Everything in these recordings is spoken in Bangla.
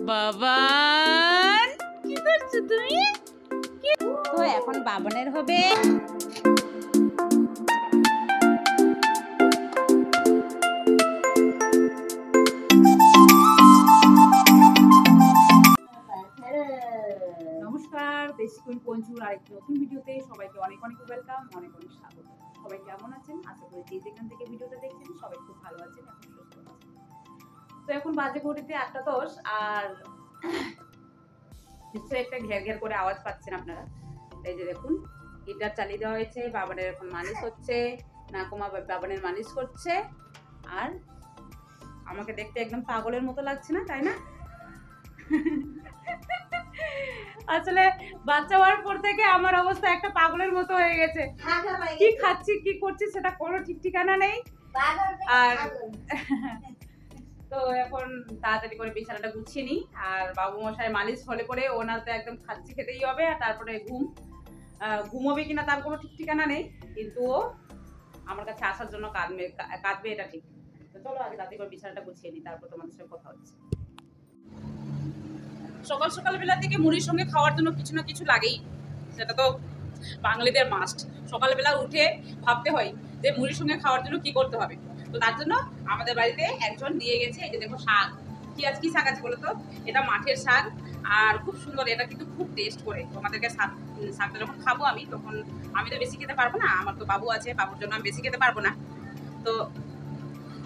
বাবান কি করছো তুমি? তো এখন বাবানের হবে নমস্কার, দেশি কুইন পঞ্চুর আরেকটি নতুন ভিডিওতে সবাইকে অনেক অনেক ওয়েলকাম, অনেক অনেক স্বাগত। সবাই কেমন আছেন? আশা করি যে যেখান থেকে ভিডিওটা দেখছেন সবাই খুব ভালো আছেন, এখন সুস্থ আছেন। তো এখন বাজে ঘড়িতে 8:10 আর নিশ্চয়ই একটা ঘের ঘের করে আওয়াজ পাচ্ছেন আপনারা। এই যে দেখুন, হিটার চালিয়ে দেওয়া হয়েছে, বাবানের এখন মালিশ হচ্ছে, নাকুমা বাবানের মালিশ করছে। আর আমাকে দেখতে একদম পাগলের মতো লাগছে না, তাই না? আসলে বাচ্চা হওয়ার পর থেকে আমার অবস্থা একটা পাগলের মতো হয়ে গেছে। কি খাচ্ছি কি করছি সেটা কোনো ঠিক ঠিকানা নেই। আর তো এখন তাড়াতাড়ি করে বিছানাটা গুছিয়ে নিই, আর বাবু মশাই মালিশ হলে পরে ওনার তো একদম খাচ্ছি খেতেই হবে, আর তারপরে ঘুমোবে কিনা তার কোনো ঠিক ঠিকানা নেই, কিন্তু ও আমার কাছে আসার জন্য কাঁদবে এটা ঠিক। তো চলো আগে তাড়াতাড়ি করে বিছানাটা গুছিয়ে নিই, তারপর তোমাদের সাথে কথা হচ্ছে। সকাল সকালবেলা থেকে মুড়ির সঙ্গে খাওয়ার জন্য কিছু না কিছু লাগেই, সেটা তো বাঙালিদের মাস্ট। সকালবেলা উঠে ভাবতে হয় যে মুড়ির সঙ্গে খাওয়ার জন্য কি করতে হবে। তো তার জন্য আমাদের বাড়িতে একজন দিয়ে গেছে, এই যে দেখো শাক। কি শাক আছে বলো তো? এটা মাঠের শাক, আর খুব সুন্দর, এটা কিন্তু খুব টেস্ট করে। তোমাদেরকে শাকটা যখন খাবো আমি, তখন আমি তো বেশি খেতে পারবো না, আমার তো বাবু আছে, বাবুর জন্য আমি বেশি খেতে পারবো না। তো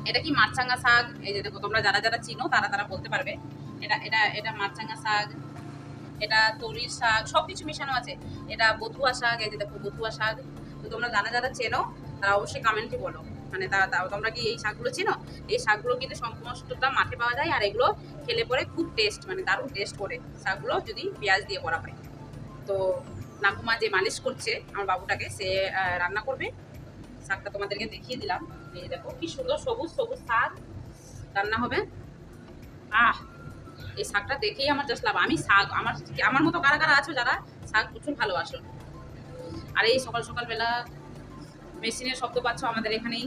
এটা কি মাছরাঙা শাক, এই যে দেখো, তোমরা যারা যারা চিনো তারা বলতে পারবে। এটা এটা এটা মাছরাঙা শাক, এটা তরির শাক, সবকিছু মেশানো আছে। এটা বথুয়া শাক, এই যে দেখো বথুয়া শাক। তো তোমরা যারা চেনো তারা অবশ্যই কমেন্টে বলো, মানে তোমরা কি এই শাকগুলো চেনো? এই শাকগুলো কিন্তু সমস্তটা মাঠে পাওয়া যায়, আর এগুলো খেলে পরে খুব টেস্ট, মানে দারুণ টেস্ট করে শাকগুলো যদি পেঁয়াজ দিয়ে করা হয়। তো নাকুমা যে মালিশ করছে আমার বাবুটাকে, সে রান্না করবে। শাকটা তোমাদেরকে দেখিয়ে দিলাম, এই দেখো কি সুন্দর সবুজ সবুজ শাক রান্না হবে। এই শাকটা দেখেই আমার জাস্ট লাভ। আমি শাক, আমার মতো কারা কারা আছো যারা শাক প্রচুর ভালোবাসো। আর এই সকালবেলা মেশিনের শব্দ পাচ্ছ আমাদের এখানেই,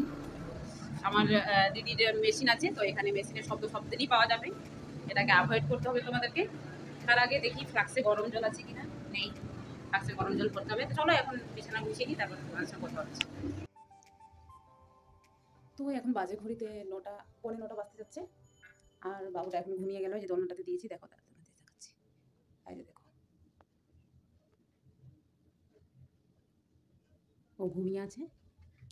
আমার দিদির মেশিন আছে, তো এখানে মেশিনের শব্দ সবদিনই পাওয়া যাবে, এটাকে অ্যাভয়েড করতে হবে তোমাদেরকে। তার আগে দেখি ফ্লাক্সে গরম জল আছে কিনা, নেই, ফ্লাক্সে গরম জল করতে হবে। তো চলো এখন বিছানা গুছিয়ে নিই, তারপর তোমার সাথে কথা হচ্ছে। তো এখন বাজে ঘড়িতে 9:15 বাজতে যাচ্ছে, আর বাবুটা এখন ঘুমিয়ে গেল। যে দোলনাটাতে দিয়েছি দেখো, দেখাচ্ছি, এই যে দেখো ও ঘুমিয়ে আছে।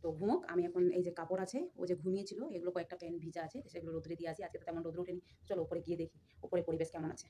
তো ঘুমোক, আমি এখন এই যে কাপড় আছে ও যে ঘুমিয়েছিল, এগুলো কয়েকটা প্যান্ট ভিজা আছে, সেগুলো রোদ্রে দিয়ে আসি। আজকে তো তেমন রোদ্র ওঠেনি, চলো উপরে গিয়ে দেখি উপরে পরিবেশ কেমন আছে।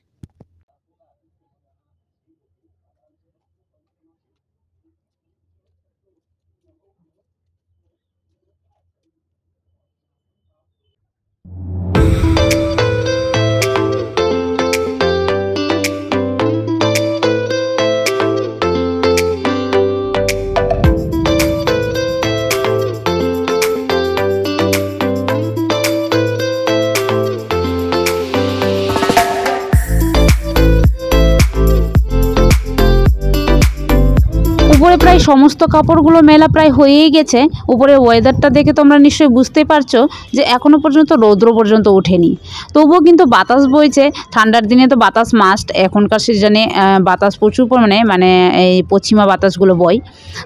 উপরে প্রায় সমস্ত কাপড়গুলো মেলা প্রায় হয়েই গেছে। উপরে ওয়েদারটা দেখে তোমরা নিশ্চয়ই বুঝতে পারছো যে এখনও পর্যন্ত রৌদ্র পর্যন্ত ওঠেনি, তবুও কিন্তু বাতাস বইছে। ঠান্ডার দিনে তো বাতাস মাস্ট, এখনকার সিজনে বাতাস প্রচুর পরিমাণে, মানে এই পশ্চিমা বাতাসগুলো বয়।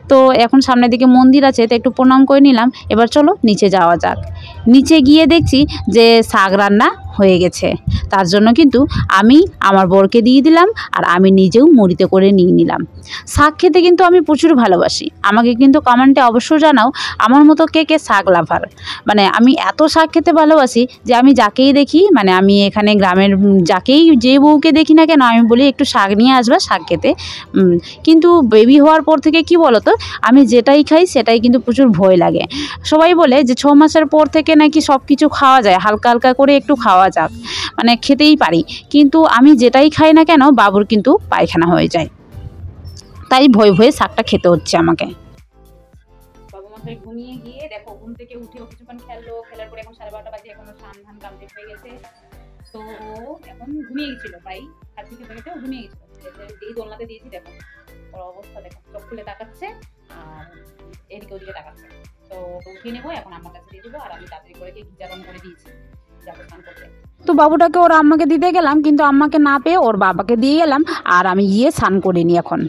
তো এখন সামনের দিকে মন্দির আছে, তো একটু প্রণাম করে নিলাম। এবার চলো নিচে যাওয়া যাক। নিচে গিয়ে দেখছি যে শাক রান্না হয়ে গেছে, তার জন্য কিন্তু আমি আমার বরকে দিয়ে দিলাম, আর আমি নিজেও মুড়িতে করে নিয়ে নিলাম। শাক খেতে কিন্তু আমি প্রচুর ভালোবাসি। আমাকে কিন্তু কমেন্টে অবশ্যই জানাও আমার মতো কে কে শাক লাভার। মানে আমি এত শাক খেতে ভালোবাসি যে আমি যাকেই দেখি, মানে আমি এখানে গ্রামের যে বউকে দেখি না কেন, আমি বলি একটু শাক নিয়ে আসবা শাক খেতে। কিন্তু বেবি হওয়ার পর থেকে কি বলতো, আমি যেটাই খাই সেটাই কিন্তু প্রচুর ভয় লাগে। সবাই বলে যে 6 মাসের পর থেকে নাকি সব কিছু খাওয়া যায়, হালকা হালকা করে একটু খাওয়া যাক, মানে খেতেই পারি। কিন্তু আমি যেটাই খাই না কেন বাবুর কিন্তু পায়খানা হয়ে যায়, তাই ভয়ে শাকটা খেতে হচ্ছে আমাকে। বাবু মশাই ঘুমিয়ে গিয়ে দেখো, ঘুম থেকে উঠেও কিছুক্ষণ খেললো, খেলার পরে এখন 12:30 বাজে, এখনো স্নান ধান কমপ্লিট হয়ে গেছে। তো ও এখন ঘুমিয়ে গেছিল, প্রায় খাচ্ছি খেতে খেতে ঘুমিয়ে গেছিল। যেই দোলনাতে দিয়েছি দেখো ওর অবস্থা, দেখো চোখ খুলে তাকাচ্ছে আর এদিকে ওদিকে তাকাচ্ছে। তো উঠিয়ে নেবো, এখন আমার কাছে দিয়ে দেবো। আর আমি তাড়াতাড়ি করে গিজার অন করে দিয়েছি, যাবো স্নান করতে। তো বাবুটাকে ওর আম্মাকে দিতে গেলাম, কিন্তু আম্মাকে না পেয়ে ওর বাবাকে দিয়ে গেলাম, আর আমি গিয়ে স্নান করিনি এখন।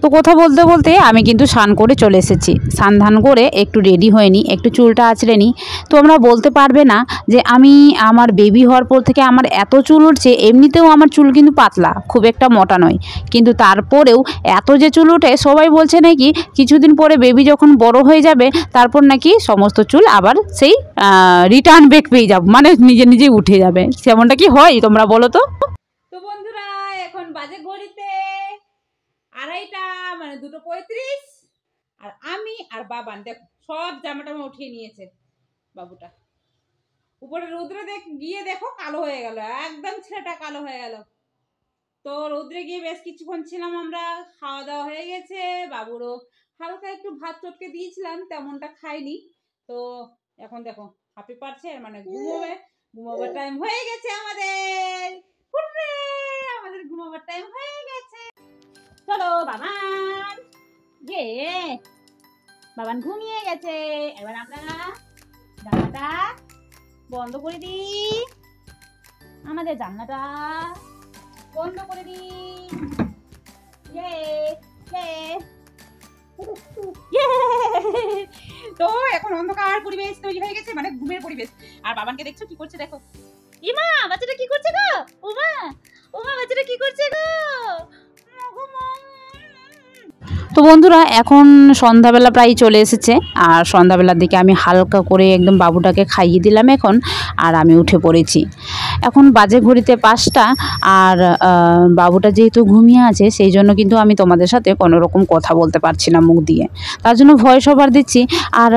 তো কথা বলতে বলতে আমি কিন্তু স্নান করে চলে এসেছি। স্নান ধান করে একটু রেডি হয়ে নিই, একটু চুলটা আঁচড়ে নিই। তো আমরা বলতে পারবে না যে আমি আমার বেবি হওয়ার পর থেকে আমার এত চুল উঠছে। এমনিতেও আমার চুল কিন্তু পাতলা, খুব একটা মোটা নয়, কিন্তু তারপরেও এত যে চুল উঠে, সবাই বলছে নাকি কিছুদিন পরে বেবি যখন বড় হয়ে যাবে তারপর নাকি সমস্ত চুল আবার সেই রিটার্ন ব্যাক পেয়ে যাব, মানে নিজে নিজে উঠে যাবে। সেমনটা কি হয় তোমরা বলো তো? তো বন্ধুরা এখন বাজে ঘড়িতে 2:30, মানে 2:35, আর আমি আর বাবান দেখো সব জামা টামা উঠিয়ে নিয়েছে। বাবুটা উপরে রৌদ্রে গিয়ে দেখো কালো হয়ে গেল, একদম ছেলেটা কালো হয়ে গেল। তো রৌদ্রে গিয়ে বেশ কিছুক্ষণ ছিলাম আমরা, খাওয়া দাওয়া হয়ে গেছে। বাবুরও হালকা একটু ভাত চটকে দিয়েছিলাম, তেমনটা খাইনি। তো এখন দেখো হাঁপি পারছে, মানে ঘুমাবার টাইম হয়ে গেছে আমাদের। হুররে, আমাদের ঘুমাবার টাইম হয়ে গেছে। চলো বাবান, বাবান ঘুমিয়ে গেছে। এবার আমরা জানলাটা বন্ধ করে দিই, আমাদের জানলাটা বন্ধ করে দিই। তো এখন অন্ধকার পরিবেশ তৈরি হয়ে গেছে, মানে ঘুমের পরিবেশ। আর বাবানকে দেখছো কি করছে, দেখো। ইমা বাচ্চাটা কি করছে গো? ওমা বাচ্চাটা কি করছে গো? তো বন্ধুরা এখন সন্ধ্যাবেলা প্রায় চলে এসেছে, আর সন্ধ্যাবেলার দিকে আমি হালকা করে একদম বাবুটাকে খাইয়ে দিলাম এখন, আর আমি উঠে পড়েছি। এখন বাজে ঘড়িতে 5টা, আর বাবুটা যেহেতু ঘুমিয়ে আছে সেই জন্য কিন্তু আমি তোমাদের সাথে কোনো রকম কথা বলতে পারছি না মুখ দিয়ে, তার জন্য ভয়েস ওভার দিচ্ছি। আর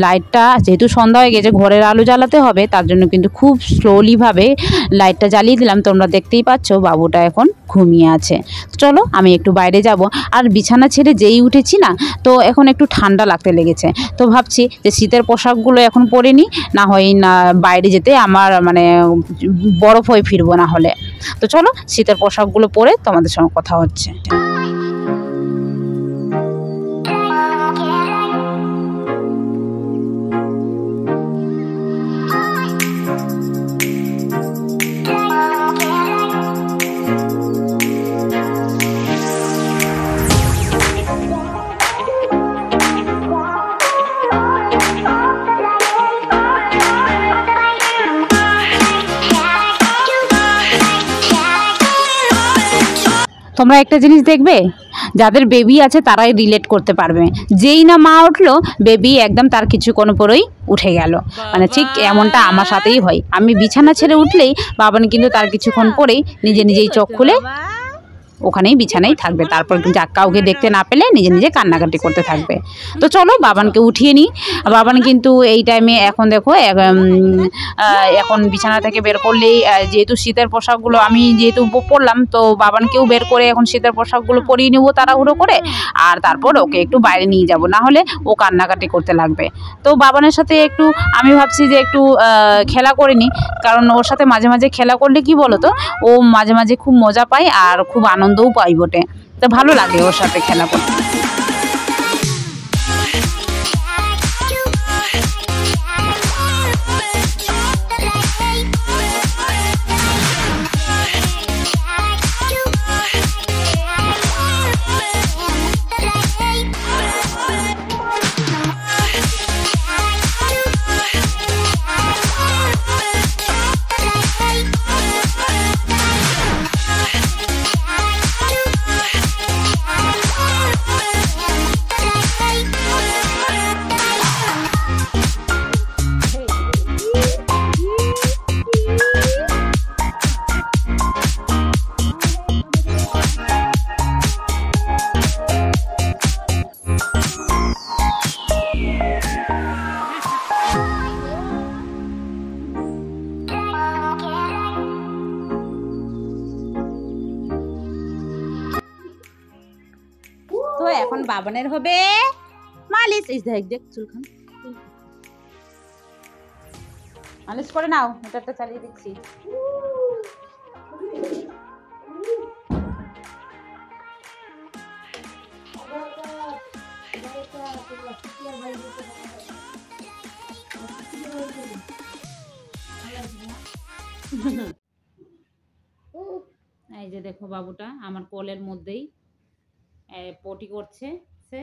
লাইটটা যেহেতু সন্ধ্যা হয়ে গেছে, ঘরের আলো জ্বালাতে হবে, তার জন্য কিন্তু খুব স্লোলিভাবে লাইটটা জ্বালিয়ে দিলাম। তোমরা দেখতেই পাচ্ছ বাবুটা এখন ঘুমিয়ে আছে। চলো আমি একটু বাইরে যাব। আর বিছানা ছেড়ে যেই উঠেছি না, তো এখন একটু ঠান্ডা লাগতে লেগেছে। তো ভাবছি যে শীতের পোশাকগুলো এখন পরে নিই, না হয় না বাইরে যেতে আমার মানে বরফ হয়ে ফিরবো না হলে। তো চলো শীতের পোশাকগুলো পরে তোমাদের সঙ্গে কথা হচ্ছে। তোমরা একটা জিনিস দেখবে, যাদের বেবি আছে তারাই রিলেট করতে পারবে। যেই না মা উঠলো, বেবি একদম তার কিছুক্ষণ পরেই উঠে গেল। মানে ঠিক এমনটা আমার সাথেই হয়। আমি বিছানা ছেড়ে উঠলেই বাবান কিন্তু তার কিছুক্ষণ পরেই নিজে নিজেই চোখ খুলে ওখানেই বিছানায় থাকবে, তারপর কাউকে দেখতে না পেলে নিজে নিজে কান্নাকাটি করতে থাকবে। তো চলো বাবানকে উঠিয়ে নিই। বাবান কিন্তু এই টাইমে এখন দেখো এখন বিছানা থেকে বের করলেই, যেহেতু শীতের পোশাকগুলো আমি যেহেতু পরলাম, তো বাবানকেও বের করে এখন শীতের পোশাকগুলো পরিয়ে নেবো তাড়াহুড়ো করে, আর তারপর ওকে একটু বাইরে নিয়ে যাব, না হলে ও কান্নাকাটি করতে লাগবে। তো বাবানের সাথে একটু আমি ভাবছি যে একটু খেলা করে নিই, কারণ ওর সাথে মাঝে মাঝে খেলা করলে কি বলো তো, ও মাঝে মাঝে খুব মজা পায় আর খুব আনন্দও পাই বটে। তো ভালো লাগে ওর সাথে খেলা করতে। তো এখন বাবানের হবে মালিশ। এই দেখ দেখ চুলখান মালিশ করে নাও, মোটরটা চালিয়ে দিচ্ছি। এই যে দেখো বাবুটা আমার কোলের মধ্যেই পটি করছে, সে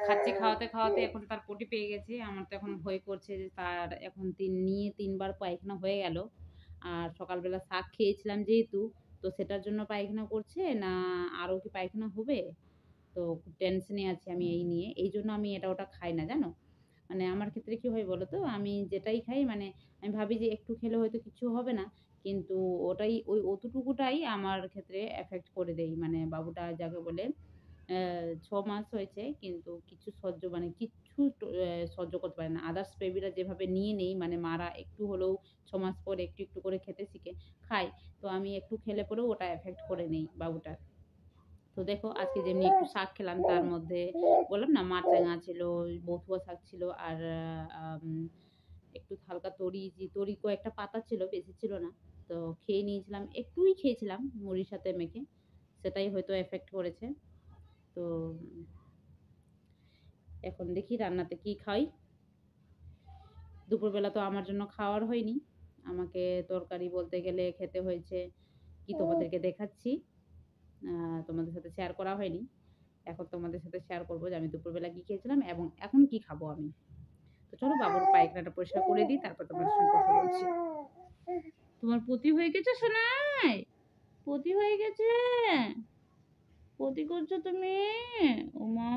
খাচ্ছে খাওয়াতে খাওয়াতে এখন তার পটি পেয়ে গেছে। আমার তো এখন ভয় করছে যে তার এখন তিনবার পায়খানা হয়ে গেল। আর সকালবেলা শাক খেয়েছিলাম যেহেতু, তো সেটার জন্য পায়খানা করছে না আরও কি পায়খানা হবে, তো খুব টেনশনে আছি আমি এই নিয়ে। এই জন্য আমি এটা ওটা খাই না, জানো। মানে আমার ক্ষেত্রে কি হয় বলো তো, আমি যেটাই খাই মানে আমি ভাবি যে একটু খেলে হয়তো কিছু হবে না, কিন্তু ওটাই অতটুকুটাই আমার ক্ষেত্রে এফেক্ট করে দেয়। মানে বাবুটা যাকে বলে 6 মাস হয়েছে, কিন্তু কিছু সহ্য করতে পারে না। আদার্স বেবিরা যেভাবে নিয়ে নেই, মানে মারা একটু হলেও 6 মাস পর একটু একটু করে খেতে শিখে খায়, তো আমি একটু খেলে পরেও ওটা এফেক্ট করে নেই বাবুটার। তো দেখো আজকে যেমনি একটু শাক খেলাম, তার মধ্যে বললাম না মাছরাঙা ছিল, বথুয়া শাক ছিল, আর একটু হালকা তরি কয়েকটা পাতা ছিল, বেশি ছিল না। তো খেয়ে নিয়েছিলাম, একটুই খেয়েছিলাম মুড়ির সাথে মেখে, সেটাই হয়তো এফেক্ট করেছে। তো এখন দেখি রান্নাতে কি খাই। দুপুরবেলা তো আমার জন্য খাওয়ার হয়নি, আমাকে তরকারি বলতে গেলে খেতে হয়েছে কি তোমাদেরকে দেখাচ্ছি, তোমাদের সাথে শেয়ার করা হয়নি। এখন তোমাদের সাথে শেয়ার করবো যে আমি দুপুরবেলা কি খেয়েছিলাম এবং এখন কি খাবো আমি। তো চলো বাবুর পায়খানাটা পরিষ্কার করে দিই, তারপর তোমাদের সঙ্গে কথা বলছি। তোমার পতি হয়ে গেছে সোনাই, পতি হয়ে গেছে, পতি করছো তুমি, ও মা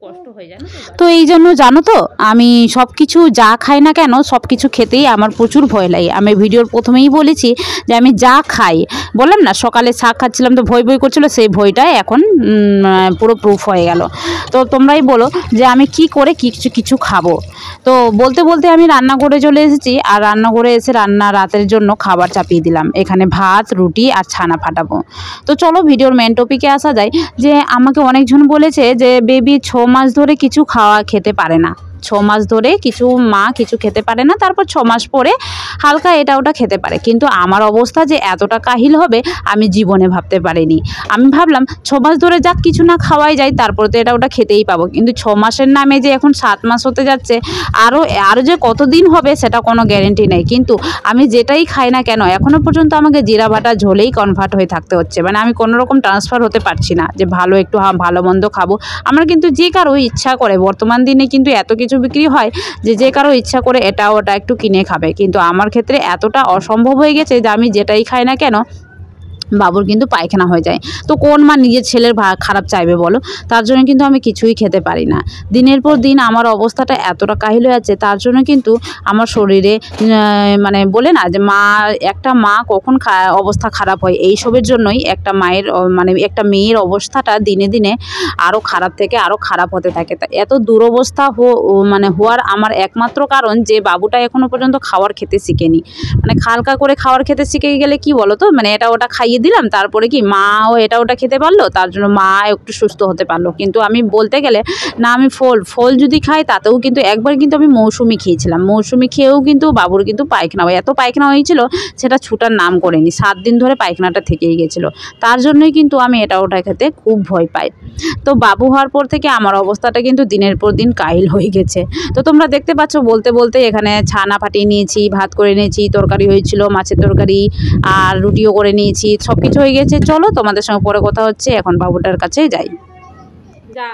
কষ্ট হয়ে যায় না তো। এই জন্য জানো তো আমি সব কিছু যা খাই না কেন সব কিছু খেতেই আমার প্রচুর ভয় লাগে। আমি ভিডিওর প্রথমেই বলেছি যে আমি যা খাই, বললাম না সকালে শাক খাচ্ছিলাম তো ভয় ভয় করছিল, সেই ভয়টাই এখন পুরো প্রুফ হয়ে গেল। তো তোমরাই বলো যে আমি কি করে কিছু খাবো। তো বলতে বলতে আমি রান্নাঘরে চলে এসেছি, আর রান্নাঘরে এসে রাতের জন্য খাবার চাপিয়ে দিলাম। এখানে ভাত, রুটি আর ছানা ফাটাবো। তো চলো ভিডিওর মেন টপিকে আসা যায়। যে আমাকে অনেকজন বলেছে যে বেবি 6 মাস ধরে কিছু খেতে পারে না, 6 মাস ধরে কিছু খেতে পারে না, তারপর 6 মাস পরে হালকা এটা ওটা খেতে পারে। কিন্তু আমার অবস্থা যে এতটা কাহিল হবে আমি জীবনে ভাবতে পারিনি। আমি ভাবলাম 6 মাস ধরে যাক কিছু না খাওয়াই যায়, তারপর তো এটা ওটা খেতেই পাবো। কিন্তু 6 মাসের নামে যে এখন 7 মাস হতে যাচ্ছে, আরও যে কতদিন হবে সেটা কোনো গ্যারেন্টি নেই। কিন্তু আমি যেটাই খাই না কেন এখনও পর্যন্ত আমাকে জিরা ভাটা ঝোলেই কনভার্ট হয়ে থাকতে হচ্ছে। মানে আমি কোনো রকম ট্রান্সফার হতে পারছি না যে একটু ভালো মন্দ খাবো। আমার কিন্তু যে কারো ইচ্ছা করে, বর্তমান দিনে কিন্তু এত কিছু বিক্রি হয় যে কারো ইচ্ছা করে এটা ওটা একটু কিনে খাবে, কিন্তু আমার ক্ষেত্রে এতটা অসম্ভব হয়ে গেছে যে আমি যেটাই খাই না কেন বাবুর কিন্তু পায়খানা হয়ে যায়। তো কোন মা নিজের ছেলের খারাপ চাইবে বলো। তার জন্য কিন্তু আমি কিছুই খেতে পারি না। দিনের পর দিন আমার অবস্থাটা এতটা কাহিল হয়ে যাচ্ছে, তার জন্য কিন্তু আমার শরীরে মানে বলে না যে একটা মা কখন অবস্থা খারাপ হয়, এইসবের জন্যই একটা মায়ের মানে একটা মেয়ের অবস্থাটা দিনে দিনে আরও খারাপ থেকে আরও খারাপ হতে থাকে। তা এত দুরবস্থা হওয়ার আমার একমাত্র কারণ যে বাবুটা এখনও পর্যন্ত খাওয়ার খেতে শিখেনি। মানে হালকা করে খাওয়ার খেতে শিখে গেলে কি বলো তো, মানে এটা ওটা খাইয়ে দিলাম, তারপরে কি মাও এটা ওটা খেতে পারলো, তার জন্য মা একটু সুস্থ হতে পারলো। কিন্তু আমি বলতে গেলে না, আমি ফল যদি খাই তাতেও কিন্তু একবার কিন্তু আমি মৌসুমি খেয়েছিলাম, মৌসুমি খেয়েও কিন্তু বাবুর কিন্তু পায়খানা হয়, এত পায়খানা হয়েছিল সেটা ছুটার নাম করেনি, 7 দিন ধরে পায়খানাটা থেকেই গেছিলো। তার জন্যই কিন্তু আমি এটা ওটা খেতে খুব ভয় পাই। তো বাবু হওয়ার পর থেকে আমার অবস্থাটা কিন্তু দিনের পর দিন কাহিল হয়ে গেছে। তো তোমরা দেখতে পাচ্ছ বলতে বলতে এখানে ছানা ফাটিয়ে নিয়েছি, ভাত করে নিয়েছি, তরকারি হয়েছিল মাছের তরকারি, আর রুটিও করে নিয়েছি, সব কিছু হয়ে গেছে। চলো তোমাদের সঙ্গে পরে কথা হচ্ছে, এখন বাবুটার কাছে যাই। যা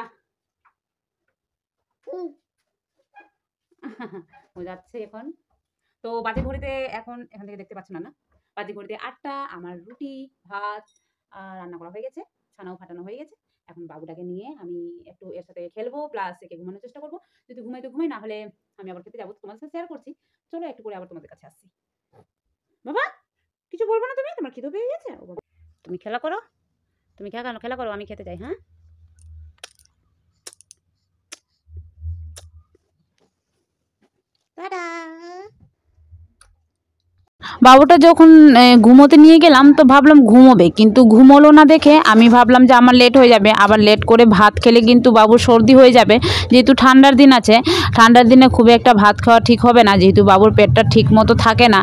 ও যাচ্ছে এখন। তো বাজে ঘড়িতে এখান থেকে দেখতে পাচ্ছ না, বাজে ঘড়িতে 8টা। আমার রুটি ভাত রান্না করা হয়ে গেছে, ছানাও ফাটানো হয়ে গেছে। এখন বাবুটাকে নিয়ে আমি একটু এর সাথে খেলবো, প্লাস একে ঘুমানোর চেষ্টা করবো। যদি ঘুমাই তো ঘুমাই, না হলে আমি আবার খেতে যাবো, তোমাদের সাথে শেয়ার করছি। চলো একটু করে আবার তোমাদের কাছে আসছি। বাবা কিছু বলবো না তুমি, তোমার খিদে পেয়ে গেছে? ও বাবা তুমি খেলা করো, তুমি খেলা করো, আমি খেতে যাই। হ্যাঁ বাবুটা যখন ঘুমোতে নিয়ে গেলাম তো ভাবলাম ঘুমোবে, কিন্তু ঘুমোলো না দেখে আমি ভাবলাম যে আমার লেট হয়ে যাবে, আবার লেট করে ভাত খেলে কিন্তু বাবুর সর্দি হয়ে যাবে। যেহেতু ঠান্ডার দিন আছে, ঠান্ডার দিনে খুব একটা ভাত খাওয়া ঠিক হবে না, যেহেতু বাবুর পেটটা ঠিক মতো থাকে না,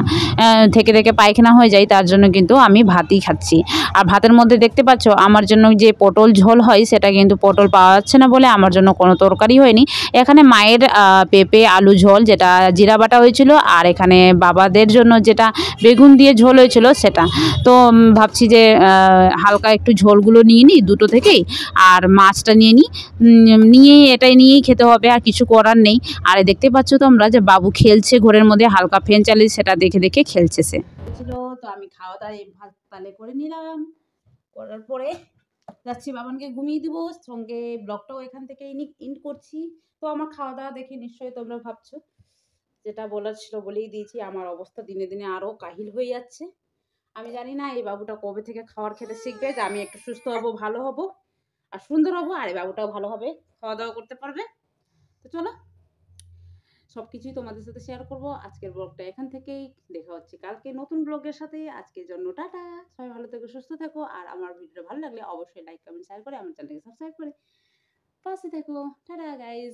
থেকে থেকে পায়খানা হয়ে যায়, তার জন্য কিন্তু আমি ভাতই খাচ্ছি। আর ভাতের মধ্যে দেখতে পাচ্ছ আমার জন্য যে পটল ঝোল হয় সেটা কিন্তু পটল পাওয়া যাচ্ছে না বলে আমার জন্য কোনো তরকারি হয়নি। এখানে মায়ের পেঁপে আলু ঝোল যেটা জিরা বাটা হয়েছিল, আর এখানে বাবাদের জন্য যেটা বেগুন দিয়ে ঝোল হয়েছিল সেটা। তো ভাবছি যে হালকা একটু ঝোলগুলো নিয়ে নিই দুটো থেকেই, আর মাছটা নিয়ে নিই, নিয়ে এটাই নিয়েই খেতে হবে, আর কিছু করার নেই। আর দেখতে পাচ্ছ তোমরা যে বাবু খেলছে ঘরের মধ্যে, হালকা ফ্যান চালিয়ে সেটা দেখে দেখে খেলছে সে। ছিল তো আমি খাওয়া দাওয়া ভাত তালে করে নিলাম, করার পরে যাচ্ছি বাবানকে ঘুমিয়ে দিব, সঙ্গে ব্লগটাও এখান থেকে ইন্ড করছি। তো আমার খাওয়া দাওয়া দেখে নিশ্চয়ই তোমরা ভাবছো, যেটা বলার ছিল বলেই দিয়েছি। আমার অবস্থা দিনে দিনে আরও কাহিল হয়ে যাচ্ছে। আমি জানি না এই বাবুটা কবে থেকে খাওয়ার খেতে শিখবে, যে আমি একটু সুস্থ হব, ভালো হব আর সুন্দর হব, আর এই বাবুটাও ভালো হবে, খাওয়া দাওয়া করতে পারবে। তো চলো সব কিছুই তোমাদের সাথে শেয়ার করব। আজকের ব্লগটা এখান থেকেই, দেখা হচ্ছে কালকে নতুন ব্লগের সাথে। আজকের জন্য টাটা, সবাই ভালো থেকো, সুস্থ থেকো, আর আমার ভিডিওটা ভালো লাগলে অবশ্যই লাইক কমেন্ট শেয়ার করে আমার চ্যানেলকে সাবস্ক্রাইব করে পাশে থেকো। Tata guys.